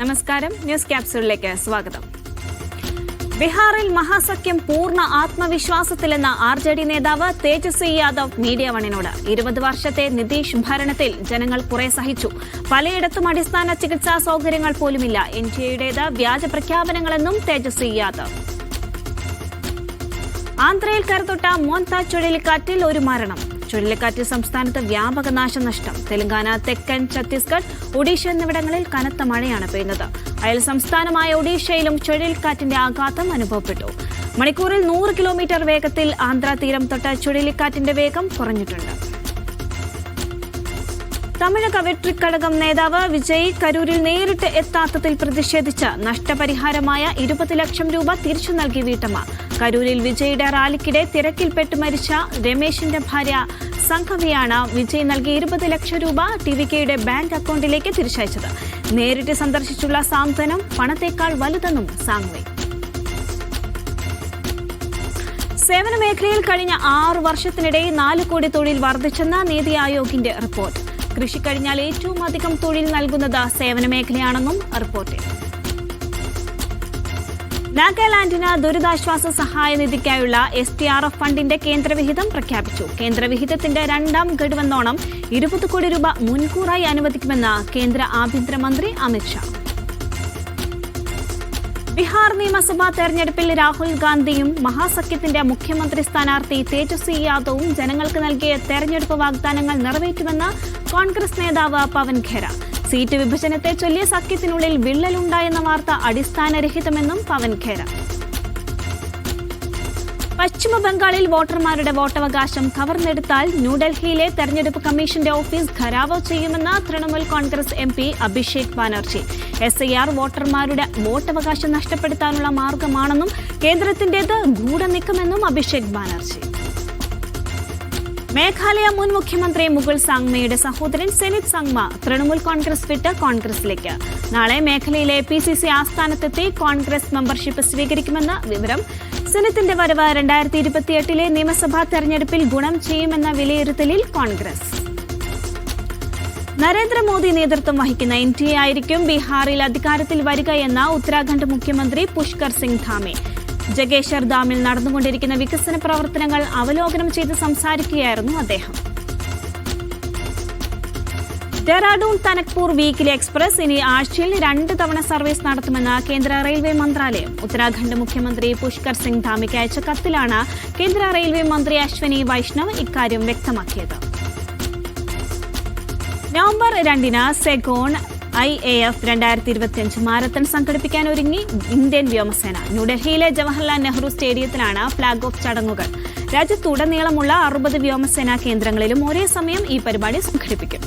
നമസ്കാരം. ന്യൂസ് ക്യാപ്സ്യൂളിലേക്ക് സ്വാഗതം. ബീഹാറിൽ മഹാസഖ്യം പൂർണ്ണ ആത്മവിശ്വാസത്തിലെന്ന RJD നേതാവ് തേജസ്വി യാദവ് മീഡിയ വണ്ണിനോട് 20 വർഷത്തെ നിതീഷ് ഭരണത്തിൽ ജനങ്ങൾ കുറെ സഹിച്ചു. പലയിടത്തും അടിസ്ഥാന ചികിത്സാ സൗകര്യങ്ങൾ പോലുമില്ല. NDAയുടേത് വ്യാജ പ്രഖ്യാപനങ്ങളെന്നും തേജസ്വി യാദവ്. ആന്ധ്രയിൽ കരുത്തൊട്ട മോന്ത ചുഴലിക്കാറ്റിൽ ഒരു മരണം. ചുഴലിക്കാറ്റിൽ സംസ്ഥാനത്ത് വ്യാപക നാശനഷ്ടം. തെലങ്കാന, തെക്കൻ ഛത്തീസ്ഗഡ്, ഒഡീഷ എന്നിവിടങ്ങളിൽ കനത്ത മഴയാണ് പെയ്യുന്നത്. അയൽ സംസ്ഥാനമായ ഒഡീഷയിലും ചുഴലിക്കാറ്റിന്റെ ആഘാതം അനുഭവപ്പെട്ടു. മണിക്കൂറിൽ 100 കിലോമീറ്റർ വേഗത്തിൽ ആന്ധ്ര തീരം തൊട്ട് ചുഴലിക്കാറ്റിന്റെ വേഗം കുറഞ്ഞിട്ടുണ്ട്. തമിഴക വെട്രിക്കഴകം നേതാവ് വിജയ് കരൂരിൽ നേരിട്ട് എത്താത്തതിൽ പ്രതിഷേധിച്ച് നഷ്ടപരിഹാരമായ 20 ലക്ഷം രൂപ തിരിച്ചു നൽകി വീട്ടമ്മ. കരൂരിൽ വിജയുടെ റാലിക്കിടെ തിരക്കിൽപ്പെട്ട് മരിച്ച രമേശിന്റെ ഭാര്യ സംഘവിയാണ് വിജയ് നൽകിയ 20 ലക്ഷം രൂപ TVKയുടെ ബാങ്ക് അക്കൗണ്ടിലേക്ക് തിരിച്ചയച്ചത്. നേരിട്ട് സന്ദർശിച്ചുള്ള സാന്ത്വനം പണത്തേക്കാൾ വലുതെന്നും സാങ്വി. സേവന മേഖലയിൽ കഴിഞ്ഞ 6 വർഷത്തിനിടെ 4 കോടി തൊഴിൽ വർദ്ധിച്ചെന്ന നീതി ആയോഗിന്റെ റിപ്പോർട്ട്. കൃഷി കഴിഞ്ഞാൽ ഏറ്റവും അധികം തൊഴിൽ നൽകുന്നത് സേവന മേഖലയാണെന്നും റിപ്പോർട്ടിൽ. നാഗാലാൻഡിന് ദുരിതാശ്വാസ സഹായ നിധിക്കായുള്ള STRF ഫണ്ടിന്റെ കേന്ദ്രവിഹിതം പ്രഖ്യാപിച്ചു. കേന്ദ്രവിഹിതത്തിന്റെ 2ാം ഗഡുവെന്നോണം 20 കോടി രൂപ മുൻകൂറായി അനുവദിക്കുമെന്ന് കേന്ദ്ര ആഭ്യന്തരമന്ത്രി അമിത്ഷാ. ബീഹാർ നിയമസഭാ തെരഞ്ഞെടുപ്പിൽ രാഹുൽ ഗാന്ധിയും മഹാസഖ്യത്തിന്റെ മുഖ്യമന്ത്രി സ്ഥാനാർത്ഥി തേജസ്വി യാദവും ജനങ്ങൾക്ക് നൽകിയ തെരഞ്ഞെടുപ്പ് വാഗ്ദാനങ്ങൾ നിറവേറ്റുമെന്ന് കോൺഗ്രസ് നേതാവ് പവൻ ഖേര. സീറ്റ് വിഭജനത്തെ ചൊല്ലി സഖ്യത്തിനുള്ളിൽ വിള്ളലുണ്ടായെന്ന വാർത്ത അടിസ്ഥാനരഹിതമെന്നും പവൻ ഖേര. പശ്ചിമ ബംഗാളിൽ വോട്ടർമാരുടെ വോട്ടവകാശം കവർന്നെടുത്താൽ ന്യൂഡൽഹിയിലെ തെരഞ്ഞെടുപ്പ് കമ്മീഷന്റെ ഓഫീസ് ഘരാവോ ചെയ്യുമെന്ന് തൃണമൂൽ കോൺഗ്രസ് MP അഭിഷേക് ബാനർജി. SIR വോട്ടർമാരുടെ വോട്ടവകാശം നഷ്ടപ്പെടുത്താനുള്ള മാർഗമാണെന്നും കേന്ദ്രത്തിന്റേത് ഗൂഢനീക്കമെന്നും അഭിഷേക് ബാനർജി. മേഘാലയ മുൻ മുഖ്യമന്ത്രി മുകുൾ സാങ്മയുടെ സഹോദരൻ സെനിത് സംഗ്മ തൃണമൂൽ കോൺഗ്രസ് വിട്ട് കോൺഗ്രസിലേക്ക്. നാളെ മേഖലയിലെ PCC ആസ്ഥാനത്തെത്തി കോൺഗ്രസ് മെമ്പർഷിപ്പ് സ്വീകരിക്കുമെന്ന് വിവരം. സെനിത്തിന്റെ വരവ് 2028 നിയമസഭാ തെരഞ്ഞെടുപ്പിൽ ഗുണം ചെയ്യുമെന്ന വിലയിരുത്തലിൽ കോൺഗ്രസ്. നരേന്ദ്രമോദി നേതൃത്വം വഹിക്കുന്ന NDA ആയിരിക്കും ബീഹാറിൽ അധികാരത്തിൽ വരികയെന്ന ഉത്തരാഖണ്ഡ് മുഖ്യമന്ത്രി പുഷ്കർ സിംഗ് ധാമി. ജഗേശ്വർ ഡാമിൽ നടന്നുകൊണ്ടിരിക്കുന്ന വികസന പ്രവർത്തനങ്ങൾ അവലോകനം ചെയ്ത് സംസാരിക്കുകയായിരുന്നു അദ്ദേഹം. ഡെറാഡൂൺ തനക്പൂർ വീക്കിലി എക്സ്പ്രസ് ഇനി ആഴ്ചയിൽ 2 തവണ സർവീസ് നടത്തുമെന്ന് കേന്ദ്ര റെയിൽവേ മന്ത്രാലയം. ഉത്തരാഖണ്ഡ് മുഖ്യമന്ത്രി പുഷ്കർ സിംഗ് ധാമിക്ക് അയച്ച കത്തിലാണ് കേന്ദ്ര റെയിൽവേ മന്ത്രി അശ്വനി വൈഷ്ണവ് ഇക്കാര്യം വ്യക്തമാക്കിയത്. നവംബർ 2 സെഗോൺ IAF 2025 മാരത്തൺ സംഘടിപ്പിക്കാൻ ഒരുങ്ങി ഇന്ത്യൻ വ്യോമസേന. ന്യൂഡൽഹിയിലെ ജവഹർലാൽ നെഹ്റു സ്റ്റേഡിയത്തിലാണ് ഫ്ളാഗ് ഓഫ് ചടങ്ങുകൾ. രാജ്യത്തുടനീളമുള്ള 60 വ്യോമസേനാ കേന്ദ്രങ്ങളിലും ഒരേ സമയം ഈ പരിപാടി സംഘടിപ്പിക്കും.